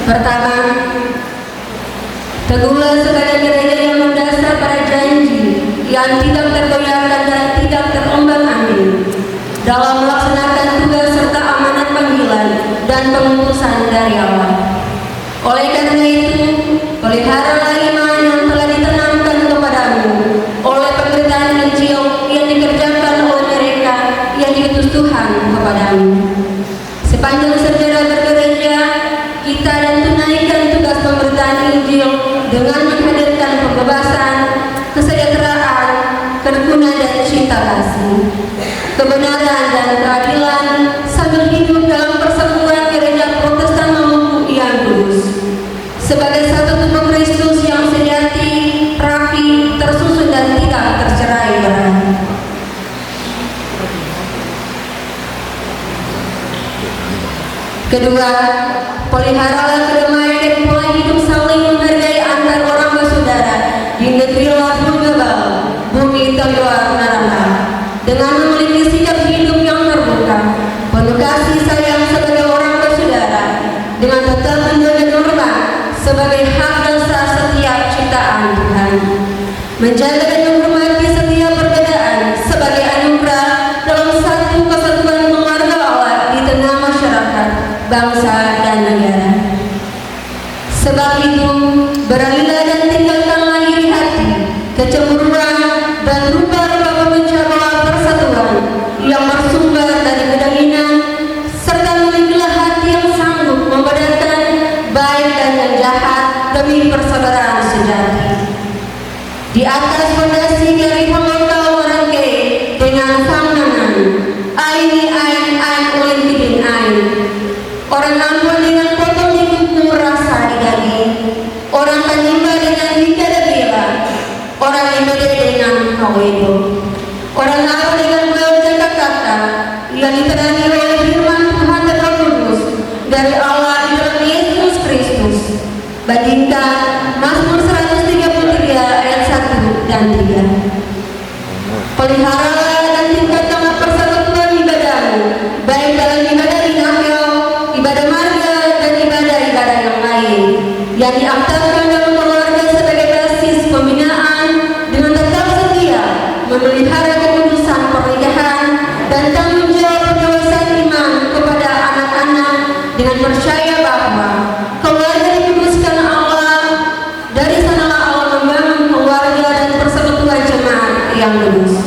Pertama, teguhlah sekalian gereja yang mendasar pada janji yang tidak tergoyahkan dan tidak terombang-ambing dalam melaksanakan tugas serta amanat panggilan dan pengutusan dari Allah. Oleh karena itu, peliharalah iman yang telah ditanamkan kepadamu oleh pemberitaan Injil yang dikerjakan oleh mereka yang diutus Tuhan kepadamu. Sepanjang sejarah bergereja, kita dan tunaikan tugas pemberitaan Injil dengan menghadirkan pembebasan, kesejahteraan, kerukunan dan cinta kasih, kebenaran dan keadilan, sambil hidup dalam persatuan gereja Protestan Maluku yang kudus sebagai satu tubuh Kristus yang sejati, rapi, tersusun dan tidak tercerai-berai. Kedua, peliharalah kedamaian dan pola hidup saling menghargai antar orang bersaudara di negeri Lahul Jabal, bumi terluar neraka, dengan memiliki sikap hidup yang terbuka, penuh kasih sayang sebagai orang bersaudara, dengan tetap menjaga norma sebagai hak dasar setiap ciptaan Tuhan, menjaga dan menghormati setiap perbedaan sebagai anugerah dalam satu kesatuan keluarga Allah di tengah masyarakat, bangsa dan negara. Sebab itu, beralihlah dan tinggalkanlah iri hati, kecemburuan, dan rupa-rupa pemecah belah persatuan yang bersumber dari kedanginan, serta milikilah hati yang sanggup membedakan baik dan yang jahat demi persaudaraan sejati. Di atas fondasi dari pengetahuan orang gay dengan panganan, aini ain ulin bidin ain. Orang ampun dengan potong di kuku rasa di daging, orang penimba dengan hikada bila, orang ibadah dengan kawedo, orang awal dengan bel jaga kata yang diterangi oleh firman Tuhan dan Roh Kudus dari Allah di dalam Yesus Kristus. Bandingkan Mazmur 133 ayat 1 dan 3. Peliharalah dan tingkatkanlah persatuan ibadahmu, baik dalam ibadah dinafil, ibadah marga dan ibadah-ibadah yang lain yang diaktifkan dalam keluarga sebagai basis pembinaan, dengan tetap setia memelihara kekudusan pernikahan dan tanggung jawab pendewasaan iman kepada anak-anak dengan percaya bahwa keluarga dikuduskan Allah, dari sanalah Allah membangun keluarga dan persekutuan jemaat yang kudus.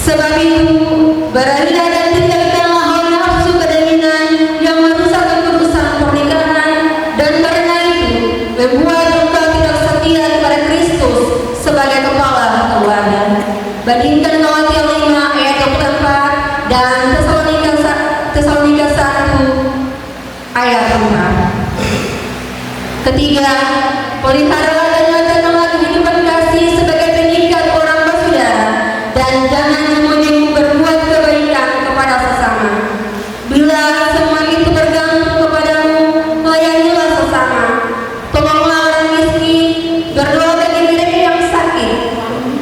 Sebab itu, beralihlah dan tinggalkanlah hawa nafsu kedanginan yang merusak kekudusan pernikahan, dan karena itu membuat engkau tidak setia kepada Kristus sebagai kepala keluarga. Bandingkan Galatia 5 ayat 24 dan Tesalonika 1 ayat 4. Ketiga, peliharalah dan nyatakanlah kehidupan kasih sebagai pengikat orang bersaudara, dan jangan menjemu berbuat kebaikan kepada sesama. Bila semua itu bergantung kepadamu, layanilah sesama, tolonglah orang miskin, berdoa bagi mereka yang sakit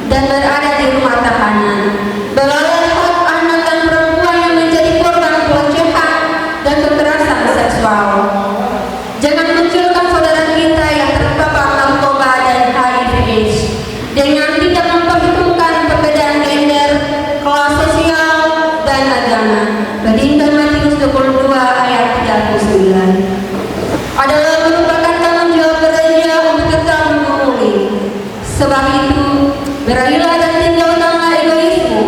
dan berada di rumah tahanan. Belalah hak anak dan perempuan yang menjadi korban pelecehan dan kekerasan seksual. Jangan munculkan saudara kita yang terpapar narkoba dan HIV/AIDS dengan tidak memperhitungkan perbedaan gender, kelas sosial, dan agama. Bandingkan Matius 22 ayat 39. Adalah merupakan tanggung jawab gereja untuk tetap mengumuli. Sebab itu, beralihlah dan tinggalkanlah egoisme,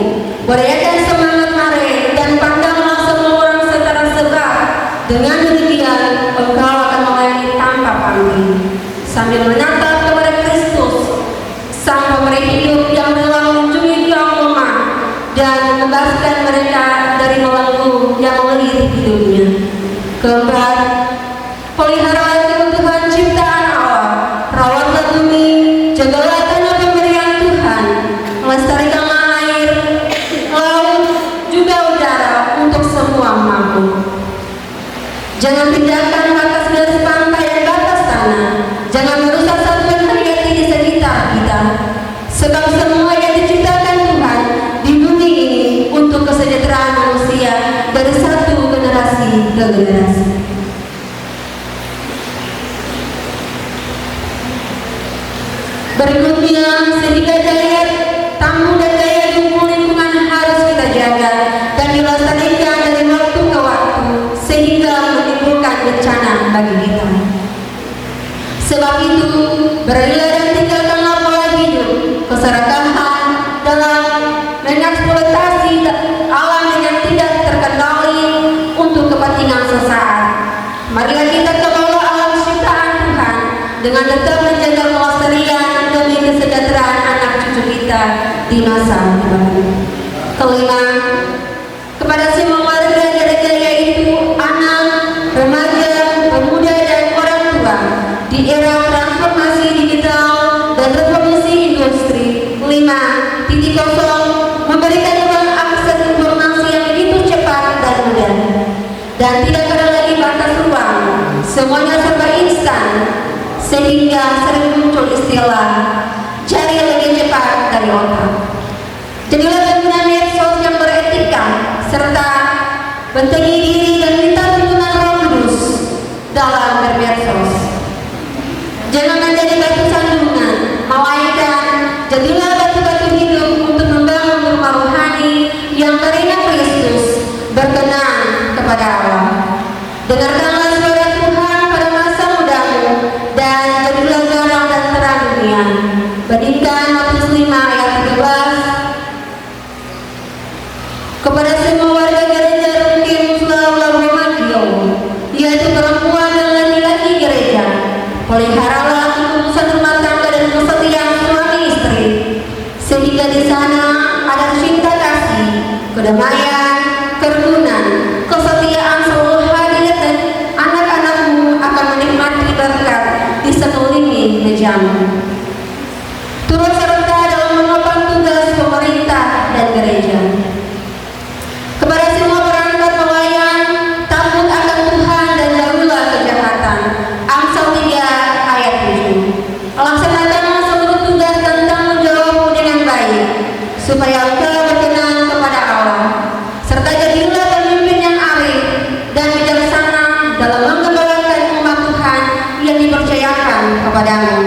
budayakan semangat mare, dan pandanglah semua orang secara sebab. Dengan demikian, engkau akan melayani tanpa pamrih, sambil menatap kepada Kristus, Sang Pemberi hidup yang telah mengunjungi kaum lemah dan membebaskan mereka dari belenggu yang melilit hidupnya. Keempat, peliharalah keutuhan ciptaan Allah, rawatlah bumi, jagalah tanah pemberian Tuhan, melestarikanlah air, laut, juga udara untuk semua makhluk. Jangan pindahkan batas garis pantai dan batas tanah. Jangan merusak satuan hayati di sekitar kita. Sebab semua yang diciptakan Tuhan di bumi ini untuk kesejahteraan manusia dari satu generasi ke generasi. Berikutnya, sehingga daya tamu dan daya dukung lingkungan harus kita jaga dan dilestarikan dari waktu ke waktu sehingga menimbulkan bencana bagi kita. Sebab itu, berilah dan tinggalkanlah pola hidup keserakahan dalam mengeksploitasi alam yang tidak terkendali untuk kepentingan sesaat. Marilah kita kawal alam ciptaan Tuhan dengan tetap menjaga kelestarian demi kesejahteraan anak cucu kita di masa depan. Kelima, kepada semua warga gereja yaitu anak, remaja, pemuda dan orang tua di era transformasi digital dan revolusi industri 5.0 memberikan ruang akses informasi yang begitu cepat dan mudah dan tidak ada lagi batas ruang, semuanya serba instan sehingga sering muncul istilah cari lebih cepat dari otak. Jadilah pengguna medsos yang beretika serta bentengi diri dan minta tuntunan Roh Kudus dalam bermedsos. Jangan menjadi batu sandungan, melainkan jadilah batu-batu hidup untuk membangun rumah rohani yang beriman Kristus, berkenan kepada Allah. Dengarkanlah suara Tuhan pada masa mudamu dan jadilah garam dan terang dunia. Bandingkan Matius 5 ayat 13. Kepada semua warga gereja Rukin Sulawesi Madio, yaitu perempuan dan laki-laki gereja, peliharalah urusan rumah tangga dan kesetiaan suami istri, sehingga di sana ada cinta kasih, kedamaian, kerukunan, kesetiaan selalu hadir dan anak-anakmu akan menikmati berkat di sekeliling mejamu. Turut serta dalam menopang tugas pemerintah dan gereja. Kepada semua perangkat pelayan, takut akan Tuhan dan jauhilah kejahatan. Amsal 3 ayat 7. Laksanakanlah seluruh tugas dan tanggung jawabmu dengan baik, supaya engkau berkenan kepada Allah, serta jadilah pemimpin yang arif dan bijaksana dalam menggembalakan umat Tuhan yang dipercayakan kepadamu.